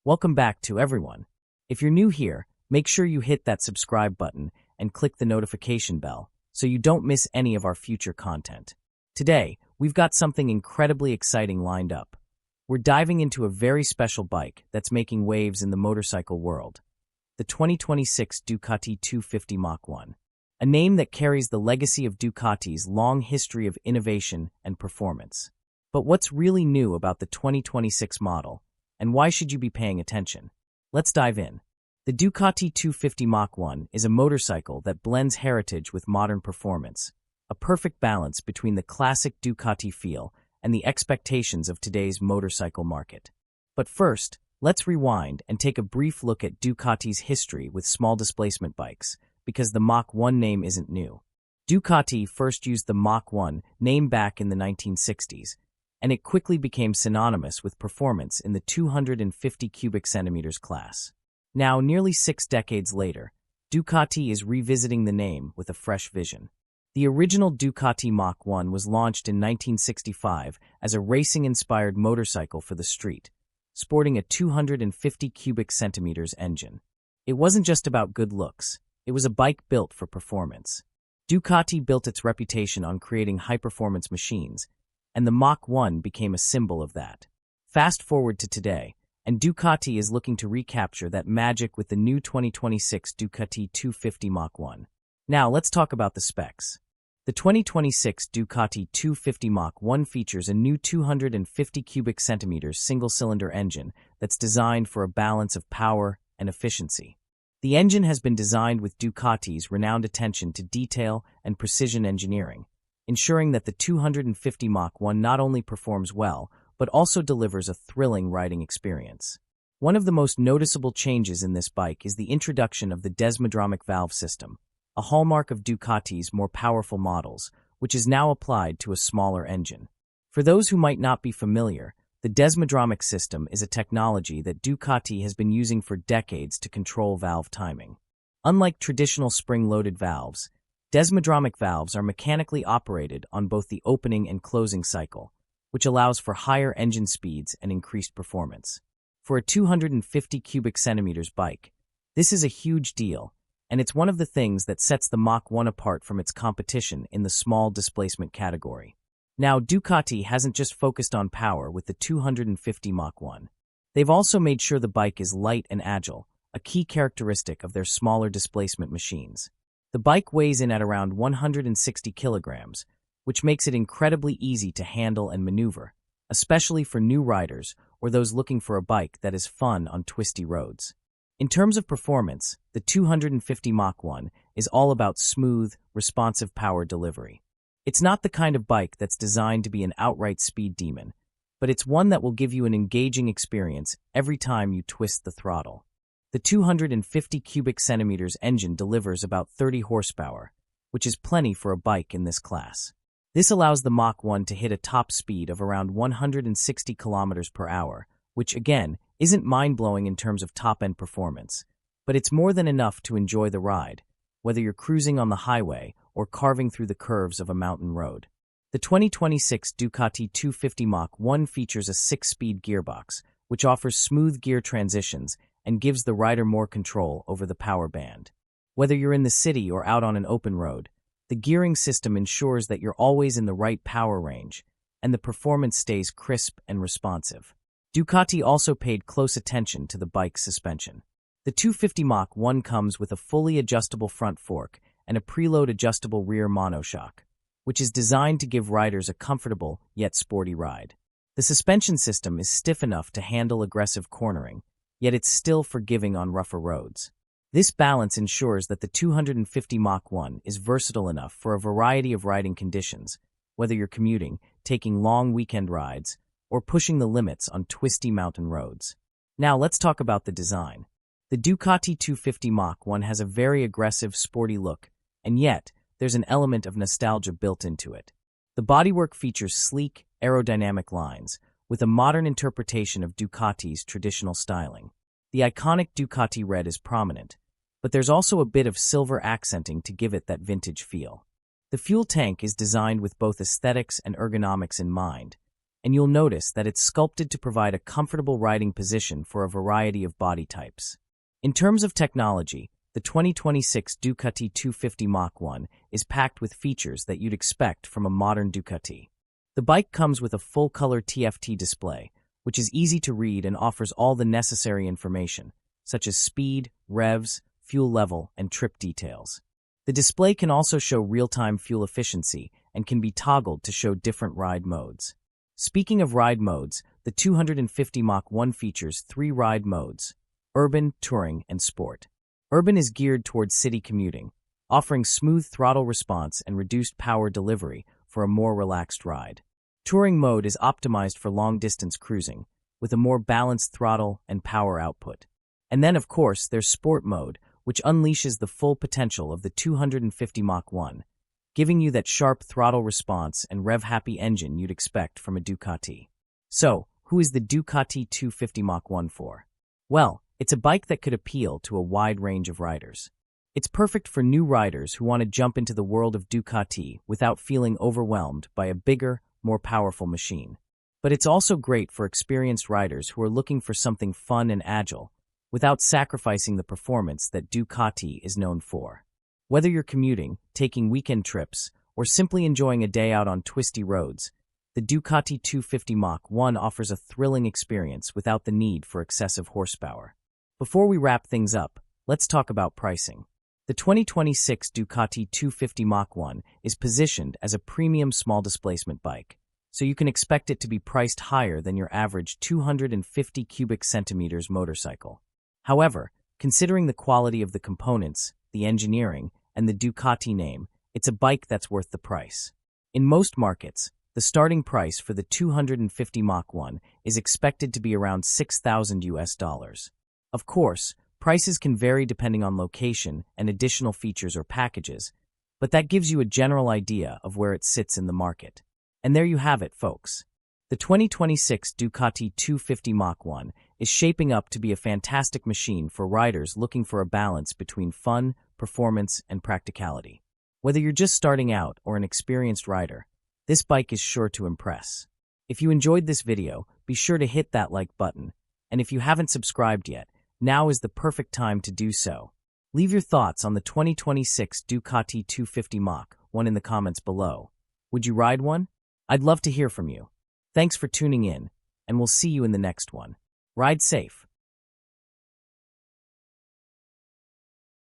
Welcome back to everyone. If you're new here, make sure you hit that subscribe button and click the notification bell so you don't miss any of our future content. Today, we've got something incredibly exciting lined up. We're diving into a very special bike that's making waves in the motorcycle world, the 2026 Ducati 250 Mach 1, a name that carries the legacy of Ducati's long history of innovation and performance. But what's really new about the 2026 model, and why should you be paying attention? Let's dive in. The Ducati 250 Mach 1 is a motorcycle that blends heritage with modern performance, a perfect balance between the classic Ducati feel and the expectations of today's motorcycle market. But first, let's rewind and take a brief look at Ducati's history with small displacement bikes, because the Mach 1 name isn't new. Ducati first used the Mach 1 name back in the 1960s, and it quickly became synonymous with performance in the 250 cubic centimeters class. Now, nearly 6 decades later, Ducati is revisiting the name with a fresh vision. The original Ducati Mach 1 was launched in 1965 as a racing-inspired motorcycle for the street, sporting a 250 cubic centimeters engine. It wasn't just about good looks, it was a bike built for performance. Ducati built its reputation on creating high-performance machines, and the Mach 1 became a symbol of that. Fast forward to today, and Ducati is looking to recapture that magic with the new 2026 Ducati 250 Mach 1. Now, let's talk about the specs. The 2026 Ducati 250 Mach 1 features a new 250 cubic centimeters single-cylinder engine that's designed for a balance of power and efficiency. The engine has been designed with Ducati's renowned attention to detail and precision engineering, ensuring that the 250 Mach 1 not only performs well, but also delivers a thrilling riding experience. One of the most noticeable changes in this bike is the introduction of the desmodromic valve system, a hallmark of Ducati's more powerful models, which is now applied to a smaller engine. For those who might not be familiar, the desmodromic system is a technology that Ducati has been using for decades to control valve timing. Unlike traditional spring-loaded valves, desmodromic valves are mechanically operated on both the opening and closing cycle, which allows for higher engine speeds and increased performance. For a 250 cubic centimeters bike, this is a huge deal, and it's one of the things that sets the Mach 1 apart from its competition in the small displacement category. Now, Ducati hasn't just focused on power with the 250 Mach 1. They've also made sure the bike is light and agile, a key characteristic of their smaller displacement machines. The bike weighs in at around 160 kilograms, which makes it incredibly easy to handle and maneuver, especially for new riders or those looking for a bike that is fun on twisty roads. In terms of performance, the 250 Mach 1 is all about smooth, responsive power delivery. It's not the kind of bike that's designed to be an outright speed demon, but it's one that will give you an engaging experience every time you twist the throttle. The 250 cubic centimeters engine delivers about 30 horsepower, which is plenty for a bike in this class. This allows the Mach 1 to hit a top speed of around 160 kilometers per hour, which again isn't mind-blowing in terms of top-end performance, but it's more than enough to enjoy the ride, whether you're cruising on the highway or carving through the curves of a mountain road. The 2026 Ducati 250 Mach 1 features a 6-speed gearbox, which offers smooth gear transitions and gives the rider more control over the power band. Whether you're in the city or out on an open road, the gearing system ensures that you're always in the right power range, and the performance stays crisp and responsive. Ducati also paid close attention to the bike's suspension. The 250 Mach 1 comes with a fully adjustable front fork and a preload adjustable rear monoshock, which is designed to give riders a comfortable yet sporty ride. The suspension system is stiff enough to handle aggressive cornering, yet it's still forgiving on rougher roads. This balance ensures that the 250 Mach 1 is versatile enough for a variety of riding conditions, whether you're commuting, taking long weekend rides, or pushing the limits on twisty mountain roads. Now let's talk about the design. The Ducati 250 Mach 1 has a very aggressive, sporty look, and yet there's an element of nostalgia built into it. The bodywork features sleek, aerodynamic lines, with a modern interpretation of Ducati's traditional styling. The iconic Ducati red is prominent, but there's also a bit of silver accenting to give it that vintage feel. The fuel tank is designed with both aesthetics and ergonomics in mind, and you'll notice that it's sculpted to provide a comfortable riding position for a variety of body types. In terms of technology, the 2026 Ducati 250 Mach 1 is packed with features that you'd expect from a modern Ducati. The bike comes with a full-color TFT display, which is easy to read and offers all the necessary information, such as speed, revs, fuel level, and trip details. The display can also show real-time fuel efficiency and can be toggled to show different ride modes. Speaking of ride modes, the 250 Mach 1 features 3 ride modes: Urban, Touring, and Sport. Urban is geared towards city commuting, offering smooth throttle response and reduced power delivery for a more relaxed ride. Touring mode is optimized for long-distance cruising, with a more balanced throttle and power output. And then, of course, there's Sport mode, which unleashes the full potential of the 250 Mach 1, giving you that sharp throttle response and rev-happy engine you'd expect from a Ducati. So, who is the Ducati 250 Mach 1 for? Well, it's a bike that could appeal to a wide range of riders. It's perfect for new riders who want to jump into the world of Ducati without feeling overwhelmed by a bigger, more powerful machine. But it's also great for experienced riders who are looking for something fun and agile, without sacrificing the performance that Ducati is known for. Whether you're commuting, taking weekend trips, or simply enjoying a day out on twisty roads, the Ducati 250 Mach 1 offers a thrilling experience without the need for excessive horsepower. Before we wrap things up, let's talk about pricing. The 2026 Ducati 250 Mach 1 is positioned as a premium small displacement bike, so you can expect it to be priced higher than your average 250 cubic centimeters motorcycle. However, considering the quality of the components, the engineering, and the Ducati name, it's a bike that's worth the price. In most markets, the starting price for the 250 Mach 1 is expected to be around $6,000. Of course, prices can vary depending on location and additional features or packages, but that gives you a general idea of where it sits in the market. And there you have it, folks. The 2026 Ducati 250 Mach 1 is shaping up to be a fantastic machine for riders looking for a balance between fun, performance, and practicality. Whether you're just starting out or an experienced rider, this bike is sure to impress. If you enjoyed this video, be sure to hit that like button, and if you haven't subscribed yet, now is the perfect time to do so. Leave your thoughts on the 2026 Ducati 250 Mach 1 in the comments below. Would you ride one? I'd love to hear from you. Thanks for tuning in, and we'll see you in the next one. Ride safe.